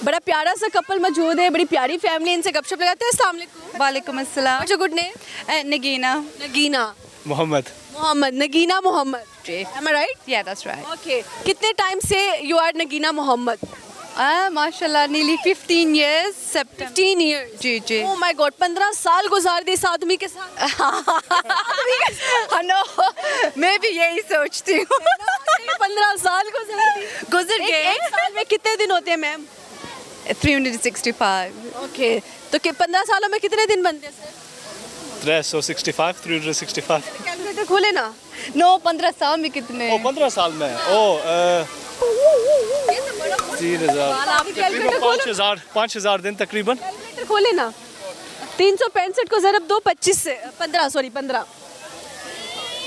बड़ा प्यारा सा कपल मौजूद है, बड़ी प्यारी फैमिली, इनसे गपशप लगाते हैं। अस्सलाम वालेकुम। वालेकुम अस्सलाम। What's your good name? Nagina. Nagina Mohammad. Mohammad. Nagina Mohammad, am I right? Yeah that's right. Okay, कितने टाइम से यू आर नगीना मोहम्मद? माशाल्लाह नीली 15 years September। 15 years। जी जी। ओह माय गॉड, 15 साल गुजार दिए इस आदमी के साथ। नो, मैं भी यही सोचती हूँ। 15 साल गुजर गए। एक साल में कितने दिन होते हैं मैम? 365। ओके, तो 15 सालों में कितने दिन बनते हैं सर? 365 365। कैलकुलेटर खोले ना। नो, 15 साल में कितने? 15 साल में 3000 5000 दिन तकरीबन। कैलकुलेटर खोले ना। 365 को ज़रब दो 25 से 15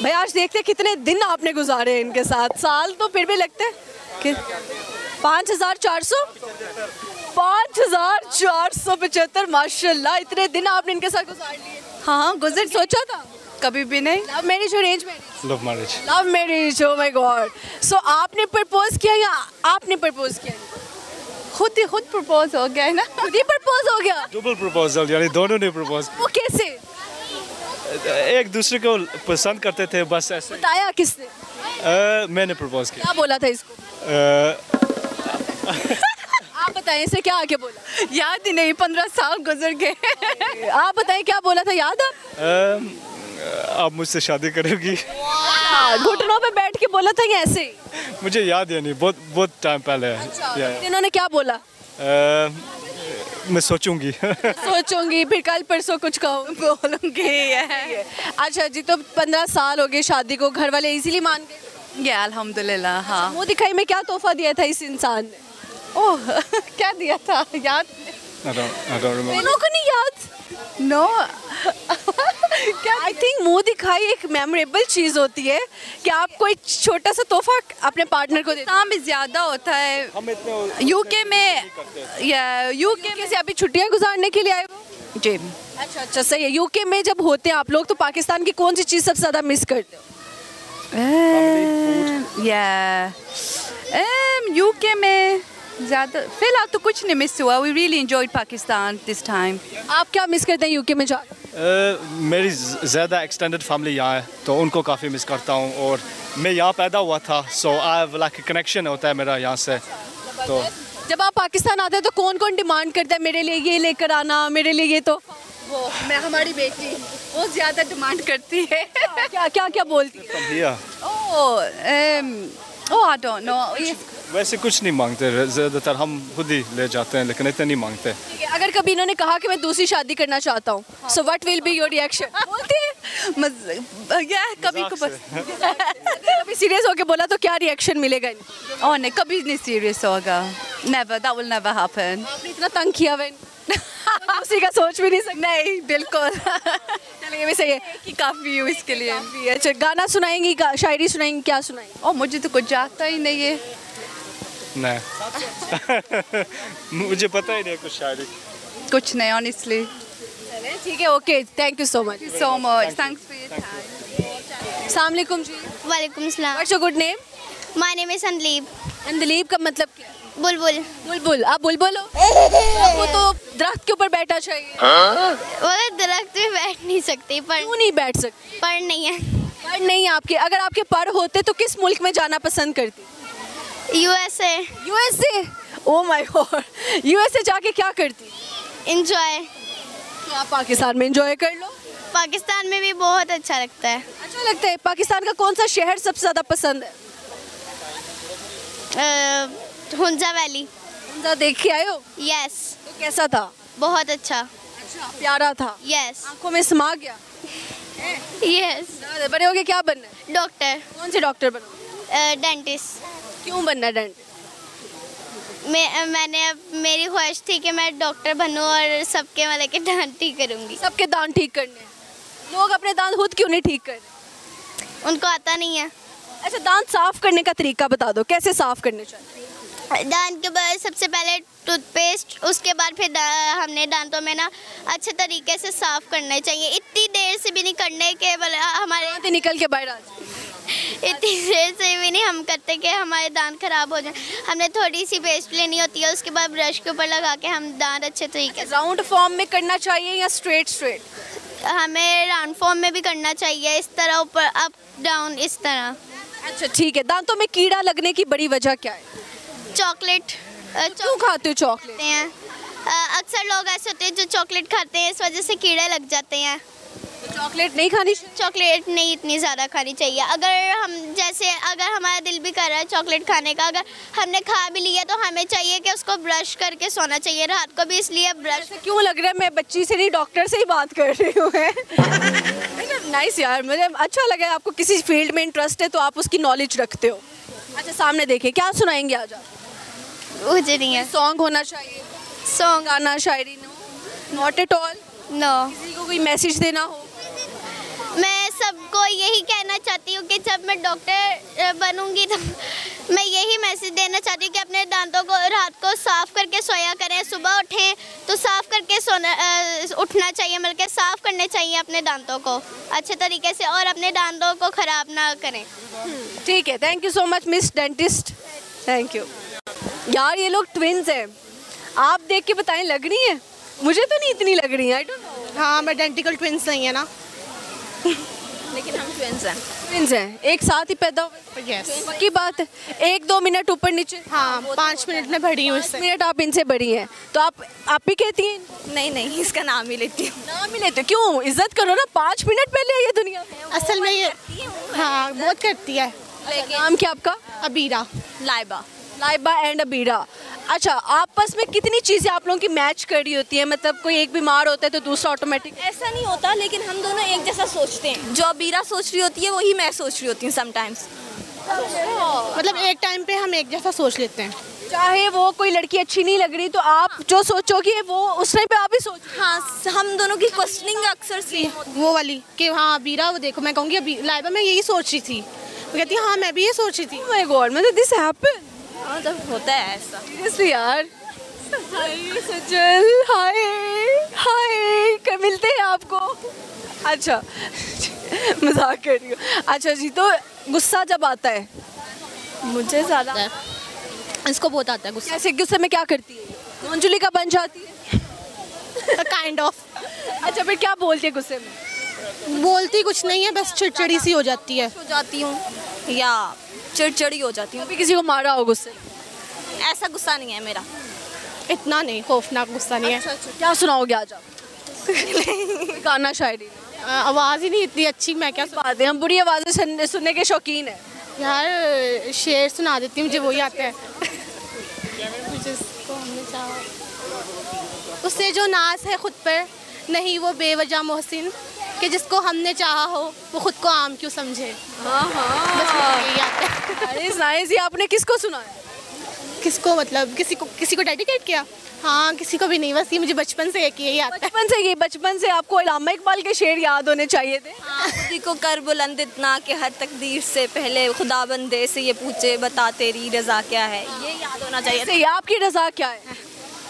भाई आज देखते हैं कितने दिन आपने गुजारे इनके साथ। साल तो फिर भी लगते हैं कि 5400 5475 माशाल्लाह, इतने दिन आपने इनके साथ गुजार लिए। हाँ गुजर। सोचा था कभी भी नहीं। लव मैरिज और arrange marriage? Love marriage. Love marriage. Oh my God. So आपने प्रपोज किया या आपने प्रपोज किया? खुद प्रपोज हो गया है ना। खुद ही प्रपोज हो गया? डबल प्रपोजल, यानी दोनों ने प्रपोज। वो कैसे? एक दूसरे को पसंद करते थे बस ऐसे। बताया किसने? मैंने प्रपोज किया। क्या बोला था इसको? आप बताएं, इसे क्या आके बोला? याद ही नहीं, 15 साल गुजर गए। आप बताएं क्या बोला था, याद है? आप मुझसे शादी करोगी? घुटनों पे बैठ के बोला था या ऐसे ही? मुझे याद है नहीं, बहुत टाइम पहले है। इन्होंने क्या बोला? मैं सोचूंगी। सोचूंगी, फिर कल परसों कुछ बोलूंगी। अच्छा जी, तो 15 साल हो गए शादी को, घर वाले इजीली मान गए? या अल्हम्दुलिल्लाह। हाँ। मुंह दिखाई में क्या तोहफा दिया था इस इंसान ने? ओह क्या दिया था याद? I don't remember। दोनों को नहीं याद? नो। आई थिंक मुंह दिखाई एक मेमोरेबल चीज होती है कि आप कोई छोटा सा तोहफा अपने पार्टनर को देते काम भी ज्यादा होता है हम इतने यूके में। या यूके हैं। अभी छुट्टियां गुजारने के लिए आए हो? जी। अच्छा, सही है। यूके में जब होते हैं आप लोग, तो पाकिस्तान की कौन सी चीज़ सबसे ज़्यादा मिस करते हो? या यूके में ज़्यादा फिलहाल तो कुछ नहीं मिस हुआ। We really enjoyed Pakistan this time. आप क्या मिस करते हैं यूके में जा? मेरी ज़्यादा एक्सटेंडेड फैमिली यहाँ है, तो उनको काफ़ी मिस करता हूँ। और मैं यहाँ पैदा हुआ था, सो आई हैव लाइक कनेक्शन होता है मेरा यहाँ से। तो जब आप पाकिस्तान आते हैं तो कौन कौन डिमांड करता है, मेरे लिए ये लेकर आना, मेरे लिए ये? तो वो मैं हमारी बेटी वो ज़्यादा डिमांड करती है। क्या क्या क्या बोलती है? ओह आई डोंट नो। वैसे कुछ नहीं मांगते, ज़्यादातर हम खुद ही ले जाते हैं, लेकिन इतने नहीं मांगते। ठीक है, अगर कभी इन्होंने कहा कि मैं दूसरी शादी करना चाहता हूँ, so what will be your reaction? बोलते हैं कभी कभी सीरियस होके बोला तो क्या रिएक्शन मिलेगा? ओह नहीं, कभी नहीं सीरियस होगा। Never, that will never happen. आपने इतना तंग किया हुआ उसी का सोच भी नहीं सकते। नहीं बिल्कुल। चलिए, ये भी सही है कि काफ़ी हूँ इसके लिए। अच्छा, गाना सुनाएंगी, शायरी सुनाएंगी, क्या सुनाएंगी? ओह मुझे तो कुछ आता ही नहीं है। नहीं। मुझे पता ही नहीं कुछ शायरी। कुछ नहीं ऑनेस्टली। ठीक है, okay, thank you so much. So much, thanks for your time. अस्सलाम वालेकुम जी। वालेकुम सलाम। What's your good name? My name is Andleeb. Andleeb का मतलब क्या है? बुलबुल। बुलबुल। आप बुलबुल हो? वो तो दरख्त के ऊपर बैठा चाहिए। वो दरख्त पे बैठ नहीं सकती, पर क्यों नहीं बैठ सकते? पर नहीं है। पर नहीं आपके? अगर आपके पर होते तो किस मुल्क में जाना पसंद करती? USA. USA? Oh my God, USA जाके क्या करती? इंजॉय। तो आप पाकिस्तान में एंजॉय कर लो। पाकिस्तान में भी बहुत अच्छा लगता है। अच्छा लगता है। पाकिस्तान का कौन सा शहर सबसे ज़्यादा पसंद है? हुंजा वैली। हुंजा देख के आए हो? यस। तो कैसा था? बहुत अच्छा। अच्छा, प्यारा था? यस। आंखों में समा गया? यस। बड़े होके क्या बनना है? डॉक्टर। कौन से डॉक्टर बनना? डेंटिस्ट। क्यों बनना है डेंटिस्ट? मेरी ख्वाहिश थी कि मैं डॉक्टर बनूं और सबके मतलब के दांत ठीक करूंगी। सबके दांत ठीक करने हैं। लोग अपने दांत खुद क्यों नहीं ठीक कर रहे? उनको आता नहीं है। अच्छा, दांत साफ करने का तरीका बता दो, कैसे साफ करने चाहिए? दांत के बाद सबसे पहले टूथपेस्ट, उसके बाद फिर हमने दांतों में ना अच्छे तरीके से साफ करने चाहिए। इतनी देर से भी नहीं करने के हमारे निकल के बाहर आ जाए। इतनी देर से भी नहीं हम करते कि हमारे दांत खराब हो जाए। हमने थोड़ी सी पेस्ट लेनी होती है, उसके बाद ब्रश के ऊपर लगा के हम दांत अच्छे तरीके से। राउंड फॉर्म में करना चाहिए या स्ट्रेट स्ट्रेट? हमें राउंड फॉर्म में भी करना चाहिए, इस तरह ऊपर अप डाउन इस तरह। अच्छा ठीक है। दांतों में कीड़ा लगने की बड़ी वजह क्या है? चॉकलेट क्यों खाते हो चॉकलेट? खाते हैं। अक्सर लोग ऐसे होते हैं जो चॉकलेट खाते हैं, इस वजह से कीड़े लग जाते हैं। चॉकलेट नहीं खानी चाहिए? चॉकलेट नहीं इतनी ज़्यादा खानी चाहिए। अगर हमारा दिल भी कर रहा है चॉकलेट खाने का, अगर हमने खा भी लिया तो हमें चाहिए कि उसको ब्रश करके सोना चाहिए रात को भी, इसलिए ब्रश। क्यों लग रहा है मैं बच्ची से नहीं डॉक्टर से ही बात कर रही हूँ। नाइस यार, मुझे अच्छा लगा आपको किसी फील्ड में इंटरेस्ट है तो आप उसकी नॉलेज रखते हो। अच्छा सामने देखिए, क्या सुनाएंगे आज आप? मुझे नहीं है सॉन्ग होना चाहिए, सॉन्ग गाना, शायरी? Not at all? नो। किसी को कोई मैसेज देना हो? मैं सबको यही कहना चाहती हूँ कि जब मैं डॉक्टर बनूंगी तो मैं यही मैसेज देना चाहती हूँ कि अपने दांतों को रात को साफ़ करके सोया करें, सुबह उठें तो साफ़ करके उठना चाहिए, बल्कि साफ़ करने चाहिए अपने दांतों को अच्छे तरीके से और अपने दांतों को ख़राब ना करें। ठीक है, thank you so much miss dentist, thank you. यार ये लोग ट्विन्स हैं, आप देख के बताएं लग रही है? मुझे तो नहीं इतनी लग रही है, आई डोंट नो। हाँ, हम आइडेंटिकल ट्विंस नहीं है ना, लेकिन हम ट्विंस हैं। ट्विन्स हैं, एक साथ ही पैदा हुए? यस। पक्की बात है। 1-2 मिनट ऊपर नीचे? हाँ, 5 मिनट में बड़ी हूँ इससे। मिनट आप इनसे बड़ी हैं तो आप ही कहती हैं? नहीं नहीं, इसका नाम ही लेती हूँ। नाम ही लेते हो? क्यों? इज्जत करो ना, 5 मिनट पहले आई है दुनिया में। असल में ये हाँ बहुत करती है। नाम क्या आपका? अबीरा। लाइबा। लाइबा एंड अबीरा। अच्छा, आपस में कितनी चीज़ें आप लोगों की मैच कर रही होती है? मतलब कोई एक बीमार होता है तो दूसरा ऑटोमेटिक? ऐसा नहीं होता, लेकिन हम दोनों एक जैसा सोचते हैं। जो अबीरा सोच रही होती है वही मैं सोच रही होती हूँ समटाइम्स। मतलब एक टाइम पे हम एक जैसा सोच लेते हैं। चाहे वो कोई लड़की अच्छी नहीं लग रही तो आप जो सोचोगी वो उस टाइम पे आप ही सोच। हाँ, हम दोनों की क्वेश्चनिंग अक्सर सी वो वाली कि हाँ अबीरा, वो देखो मैं कहूँगी अभी लाइबा मैं यही सोच रही थी, वो कहती है हाँ मैं भी ये सोच रही थी। माय गॉड, मतलब दिस हैपन? हाँ, तो होता है ऐसा। सीरियसली यार। हाय सजल, हाय हाय, कब मिलते हैं आपको? अच्छा मजाक कर रही हूँ। अच्छा जी, तो गुस्सा जब आता है? मुझे ज़्यादा इसको बहुत आता है गुस्सा। कैसे? गुस्से में क्या करती है? मंजुली का बन जाती है? Kind of. अच्छा फिर क्या बोलती है गुस्से में? बोलती कुछ नहीं है, बस चिड़चिड़ी सी हो जाती है। हो जाती हूँ या चिड़चिड़ी हो जाती हूँ। अभी किसी को मारा हो गुस्से में? ऐसा गुस्सा नहीं है मेरा। इतना नहीं, खौफनाक गुस्सा नहीं है। क्या सुनाओगे आज आप? गाना, शायरी? आवाज़ ही नहीं इतनी अच्छी, मैं क्या बात है, हम बुरी आवाज़ें सुनने के शौकीन हैं। यार शेर सुना देती हूँ, मुझे वही आता है। जिसको हमने चाहा उससे जो नाज है खुद पर, नहीं वो बेवजह मोहसिन, कि जिसको हमने चाहा हो वो खुद को आम क्यों समझे। बस मुझे यही आता है। अरे नाइस, ये आपने किसको सुनाया? किसको मतलब किसी को डेडिकेट किया? हाँ, किसी को भी नहीं, बस ये मुझे बचपन से एक यही आता है। बचपन से आपको इलामा इकबाल के शेर याद होने चाहिए थे। खुदी को कर बुलंद इतना कि हर तकदीर से पहले खुदा बंदे से ये पूछे बता तेरी रज़ा क्या है, ये याद होना चाहिए। ये आपकी रज़ा क्या है?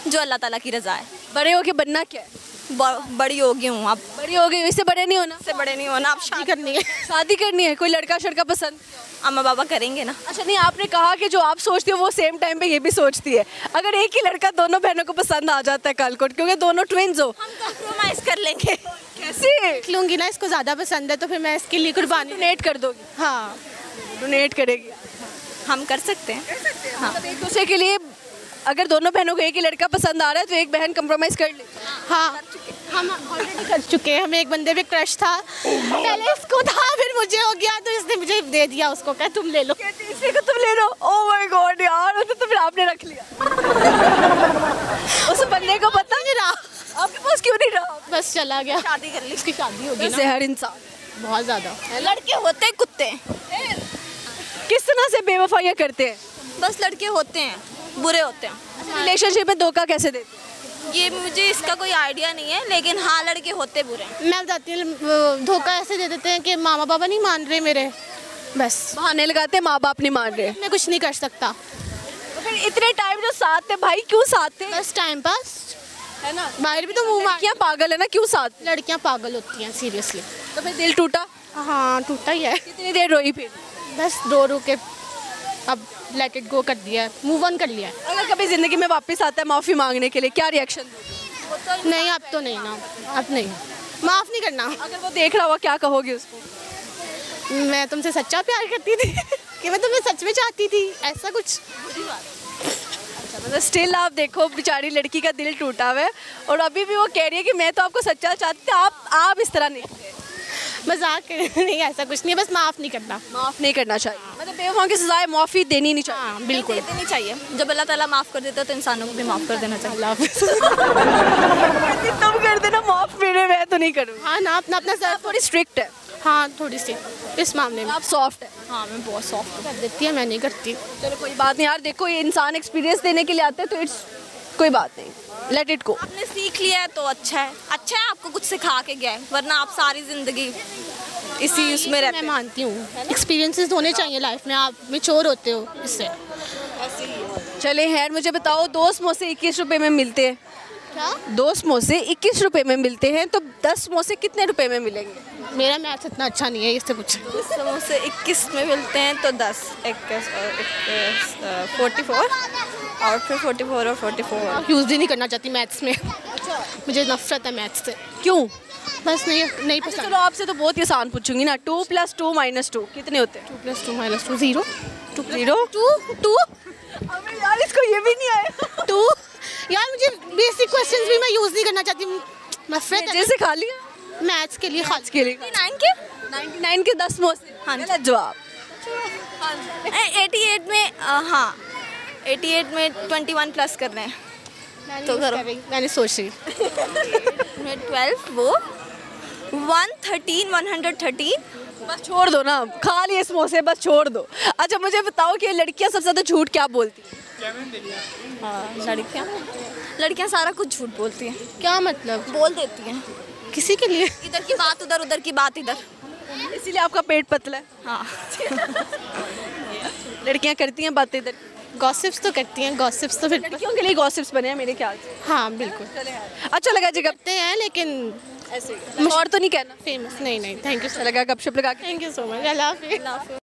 जो अल्लाह ताला की रज़ा है। बड़े होके बनना क्या है? बड़ी हो गई हूँ अब। बड़ी हो गई, इससे बड़े नहीं होना? इससे बड़े नहीं होना, अब शादी करनी है। शादी करनी है? कोई लड़का शड़का पसंद? अम्मा बाबा करेंगे ना। अच्छा नहीं, आपने कहा कि जो आप सोचती हो वो सेम टाइम पे ये भी सोचती है। अगर एक ही लड़का दोनों बहनों को पसंद आ जाता है कल को, क्योंकि दोनों ट्विन्स हो, हम कॉम्प्रोमाइज़ कर लेंगे। कैसे? देख लूँगी ना, इसको ज़्यादा पसंद है तो फिर मैं इसके लिए कुर्बानी। डोनेट कर दोगी? हाँ, डोनेट करेगी? हम कर सकते हैं। हाँ, एक दूसरे के लिए अगर दोनों बहनों को एक ही लड़का पसंद आ रहा है तो एक बहन कंप्रोमाइज़ कर ले। हाँ, हम ऑलरेडी कर चुके हैं। हमें एक बंदे पे क्रश था, पहले इसको था फिर मुझे हो गया तो इसने मुझे दे दिया उसको, कहा तुम ले लो। तीसरे को तुम ले लो? ओह माय गॉड यार, तो फिर आपने रख लिया। उस बंदे को पता नहीं रहा आपके पास क्यों नहीं रहा? बस चला गया, शादी कर ली। इसकी शादी होगी ना। जहर इंसान बहुत ज़्यादा। लड़के होते हैं कुत्ते, किस तरह से बेवफाइयाँ करते हैं? बस लड़के होते हैं बुरे होते हैं। रिलेशनशिप में धोखा कैसे देते हैं? ये मुझे इसका कोई आइडिया नहीं है, लेकिन हाँ लड़के होते बुरे हैं। मैं बताती हूँ, धोखा ऐसे दे देते हैं कि मामा बाबा नहीं मान रहे मेरे, बस बहाने लगाते हैं, माँ बाप नहीं मान रहे। मैं कुछ नहीं कर सकता। तो फिर इतने टाइम जो साथ थे भाई, क्यों साथ थे? बस टाइम पास है ना? बाहर भी तो मुँह मार। लड़कियाँ पागल है ना, क्यों साथ? लड़कियाँ पागल होती हैं सीरियसली। तो फिर दिल टूटा? हाँ टूटा ही है, कितनी देर रोई फिर? बस रो के अब लेट इट गो कर दिया, मूव ऑन कर लिया है। अगर कभी ज़िंदगी में वापस आता है माफ़ी मांगने के लिए, क्या रिएक्शन? नहीं अब तो नहीं ना, अब नहीं, माफ़ नहीं करना। अगर वो देख रहा हुआ क्या कहोगे उसको? मैं तुमसे सच्चा प्यार करती थी कि मैं तुम्हें सच में चाहती थी, ऐसा कुछ। मतलब स्टिल आप देखो बेचारी लड़की का दिल टूटा हुआ है और अभी भी वो कह रही है कि मैं तो आपको सच्चा चाहती थी, आप इस तरह नहीं। मजाक नहीं, ऐसा कुछ नहीं है, बस माफ़ नहीं करना। माफ़ नहीं करना चाहिए, मतलब बेवफाओं की सजाएं माफ़ी देनी नहीं चाहिए। हाँ बिल्कुल देनी चाहिए। जब अल्लाह ताला माफ़ कर देता है तो इंसानों को भी माफ़ कर देना चाहिए। अल्लाह हाफ़िज़। तुम कर देना माफ़, मेरे मैं तो नहीं करूँगी। हाँ ना, अपना अपना सर थोड़ी स्ट्रिक्ट है, हाँ थोड़ी सी इस मामले में। आप सॉफ्ट है। हाँ मैं बहुत सॉफ्ट कर देती है, मैं नहीं करती। चलो कोई बात नहीं यार, देखो ये इंसान एक्सपीरियंस देने के लिए आता है तो इट्स कोई बात नहीं, लेट इट गो। आपने सीख लिया है तो अच्छा है, अच्छा है आपको कुछ सिखा के गया है, वरना आप सारी ज़िंदगी इसी उसमें रहते मैं हैं। मानती हूँ, एक्सपीरियंसेस होने चाहिए लाइफ में, आप मैच्योर होते हो इससे। चले खैर, मुझे बताओ 2 समोसे 21 रुपए में मिलते हैं। क्या? 2 समोसे 21 रुपए में मिलते हैं तो 10 समोसे कितने रुपए में मिलेंगे? मेरा मैथ इतना अच्छा नहीं है, इससे पूछो। समोसे 21 में मिलते हैं तो 10 44 और फिर 44 और 44। यूज़ ही नहीं करना चाहती मैथ्स में, मुझे नफरत है मैथ्स से। क्यों? बस नहीं अच्छा, पसंद। चलो आपसे तो बहुत ही आसान पूछूंगी ना, 2 + 2 - 2 कितने होते हैं? 2 + 2 - 2 0। 0 2 अबे यार इसको ये भी नहीं आया। 2 यार मुझे बेसिक क्वेश्चंस भी मैं यूज़ नहीं करना चाहती, नफरत है जैसे खा लिया मैथ्स के लिए, खास के लिए 99 के 99 के 10 समोसे। हाँ जी। गलत जवाब। 88 में हाँ 88 में 21 प्लस कर रहे हैं तो करो। मैंने सोच रही। में 12 वो 113 बस छोड़ दो ना, खा लिए समोसे, बस छोड़ दो। अच्छा मुझे बताओ कि लड़कियां सबसे ज़्यादा झूठ क्या बोलती हैं? हाँ लड़कियाँ सारा कुछ झूठ बोलती हैं, क्या मतलब? बोल देती हैं किसी के लिए? इधर की बात उधर, उधर की बात इधर। इसीलिए आपका पेट पतला है। हाँ लड़कियां करती हैं बातें इधर। गॉसिप्स तो करती हैं, गॉसिप्स तो फिर लड़कियों के लिए गॉसिप्स बने हैं मेरे ख्याल से। हाँ बिल्कुल अच्छा लगा जी, करते हैं, लेकिन ऐसे और तो नहीं कहना। फेमस नहीं, थैंक यू अच्छा लगा गपशप लगा के। Thank you so much. अल्लाह हाफ़िज़।